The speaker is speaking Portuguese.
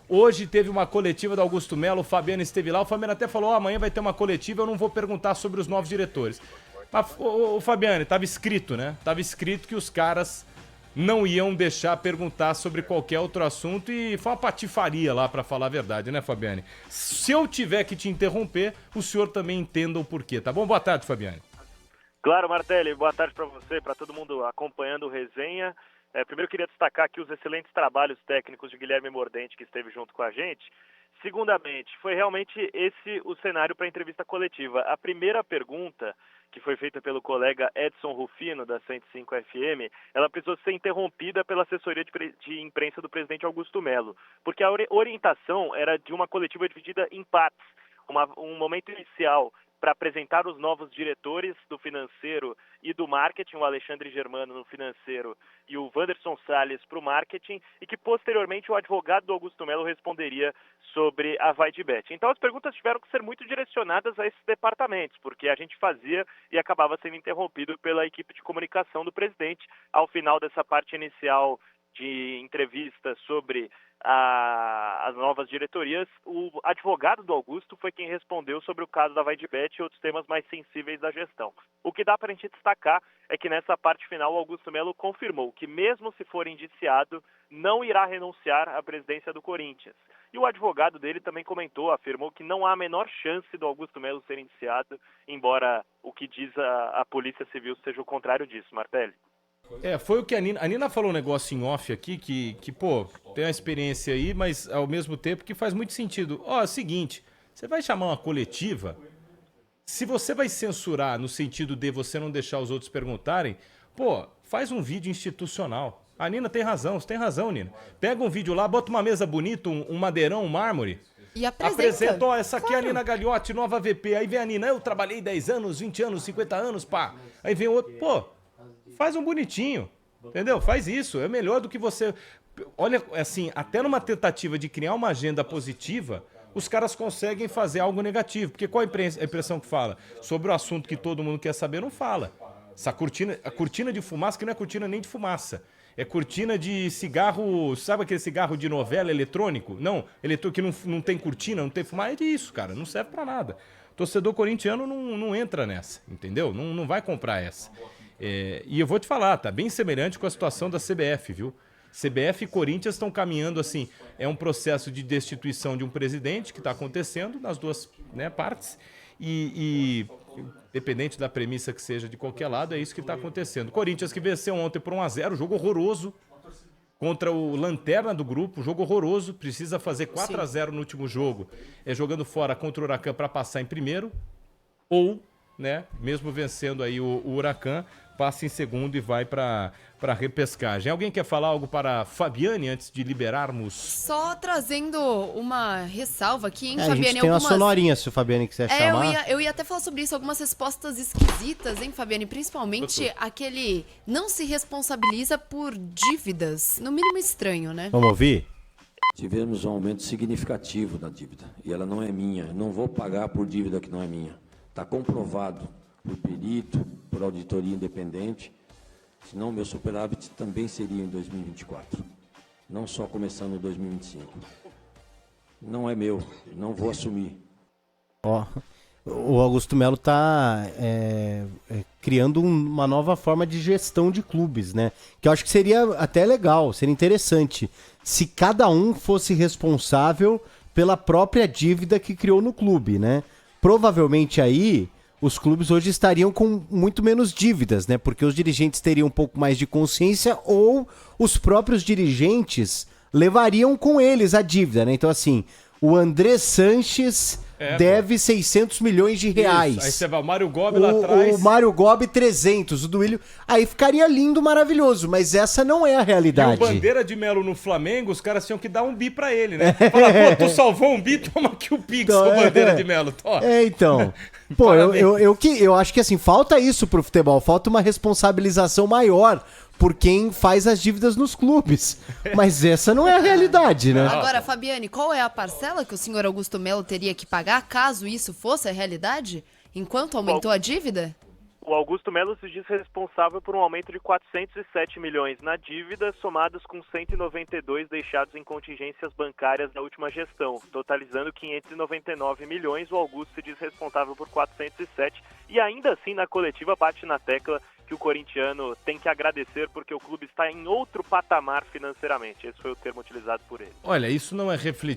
Hoje teve uma coletiva do Augusto Melo, o Fabiano esteve lá, o Fabiano até falou, amanhã vai ter uma coletiva, eu não vou perguntar sobre os novos diretores. Mas, o Fabiano, estava escrito, né? Estava escrito que os caras não iam deixar perguntar sobre qualquer outro assunto e foi uma patifaria lá, para falar a verdade, né, Fabiano? Se eu tiver que te interromper, o senhor também entenda o porquê, tá bom? Boa tarde, Fabiano. Claro, Martelli, boa tarde para você, para todo mundo acompanhando o resenha. Primeiro, eu queria destacar aqui os excelentes trabalhos técnicos de Guilherme Mordente, que esteve junto com a gente. Segundamente, foi realmente esse o cenário para a entrevista coletiva. A primeira pergunta, que foi feita pelo colega Edson Rufino, da 105 FM, ela precisou ser interrompida pela assessoria de imprensa do presidente Augusto Melo, porque a orientação era de uma coletiva dividida em partes. Um momento inicial para apresentar os novos diretores do financeiro e do marketing, o Alexandre Germano no financeiro e o Wanderson Salles para o marketing, e que posteriormente o advogado do Augusto Melo responderia sobre a VaideBet. Então as perguntas tiveram que ser muito direcionadas a esses departamentos, porque a gente fazia e acabava sendo interrompido pela equipe de comunicação do presidente. Ao final dessa parte inicial de entrevista sobre as novas diretorias, o advogado do Augusto foi quem respondeu sobre o caso da VaideBet e outros temas mais sensíveis da gestão. O que dá para a gente destacar é que nessa parte final o Augusto Melo confirmou que mesmo se for indiciado, não irá renunciar à presidência do Corinthians. E o advogado dele também afirmou que não há a menor chance do Augusto Melo ser indiciado, embora o que diz a Polícia Civil seja o contrário disso, Martelli. Foi o que a Nina falou um negócio em off aqui, que pô, tem uma experiência aí, mas ao mesmo tempo que faz muito sentido. É o seguinte, você vai chamar uma coletiva, se você vai censurar no sentido de você não deixar os outros perguntarem, pô, faz um vídeo institucional. A Nina tem razão, você tem razão, Nina. Pega um vídeo lá, bota uma mesa bonita, um madeirão, um mármore. E apresenta. Essa aqui é a Nina Gagliotti, nova VP. Aí vem a Nina, eu trabalhei 10 anos, 20 anos, 50 anos, pá. Aí vem outro, pô, faz um bonitinho, entendeu? Faz isso, é melhor do que você... Olha, assim, até numa tentativa de criar uma agenda positiva, os caras conseguem fazer algo negativo. Porque qual a impressão que fala? Sobre o assunto que todo mundo quer saber, não fala. Essa a cortina de fumaça, que não é cortina nem de fumaça. É cortina de cigarro, sabe aquele cigarro de novela eletrônico? Não, que não tem cortina, não tem fumaça. É disso, cara, não serve pra nada. Torcedor corintiano não entra nessa, entendeu? Não vai comprar essa. E eu vou te falar, tá bem semelhante com a situação da CBF, viu? CBF e Corinthians estão caminhando assim, é um processo de destituição de um presidente que está acontecendo nas duas, né, partes e independente da premissa que seja de qualquer lado, é isso que está acontecendo. Corinthians que venceu ontem por 1-0, jogo horroroso contra o lanterna do grupo, jogo horroroso, precisa fazer 4-0 no último jogo, jogando fora contra o Huracan para passar em primeiro, ou, né, mesmo vencendo aí o Huracan, passa em segundo e vai para repescagem. Alguém quer falar algo para Fabiane antes de liberarmos? Só trazendo uma ressalva aqui, hein, Fabiane? A gente tem uma sonorinha, se o Fabiane quiser chamar. Eu ia até falar sobre isso, algumas respostas esquisitas, hein, Fabiane? Principalmente aquele não se responsabiliza por dívidas. No mínimo estranho, né? Vamos ouvir? Tivemos um aumento significativo da dívida. E ela não é minha. Eu não vou pagar por dívida que não é minha. Está comprovado por perito, por auditoria independente, senão o meu superávit também seria em 2024, não só começando em 2025. Não é meu, não vou assumir. O Augusto Melo está criando uma nova forma de gestão de clubes, né? Que eu acho que seria até legal, seria interessante, se cada um fosse responsável pela própria dívida que criou no clube, né? Provavelmente aí os clubes hoje estariam com muito menos dívidas, né? Porque os dirigentes teriam um pouco mais de consciência ou os próprios dirigentes levariam com eles a dívida, né? Então, assim, o André Sanches deve 600 milhões de reais. Isso. Aí você vai, o Mário Gobi lá atrás. O Mário Gobi 300, o Duílio. Aí ficaria lindo, maravilhoso, mas essa não é a realidade. E o Bandeira de Melo no Flamengo, os caras tinham que dar um bi pra ele, né? Fala, pô, tu salvou um bi, toma aqui o Pix, então, o Bandeira de Melo. Então. Pô, eu acho que assim, falta isso pro futebol, falta uma responsabilização maior por quem faz as dívidas nos clubes. Mas essa não é a realidade, né? Agora, Fabiane, qual é a parcela que o senhor Augusto Melo teria que pagar caso isso fosse a realidade? Enquanto aumentou a dívida? O Augusto Melo se diz responsável por um aumento de 407 milhões na dívida, somados com 192 deixados em contingências bancárias da última gestão, totalizando 599 milhões. O Augusto se diz responsável por 407 e ainda assim na coletiva bate na tecla que o corintiano tem que agradecer porque o clube está em outro patamar financeiramente. Esse foi o termo utilizado por ele. Olha, isso não é refletido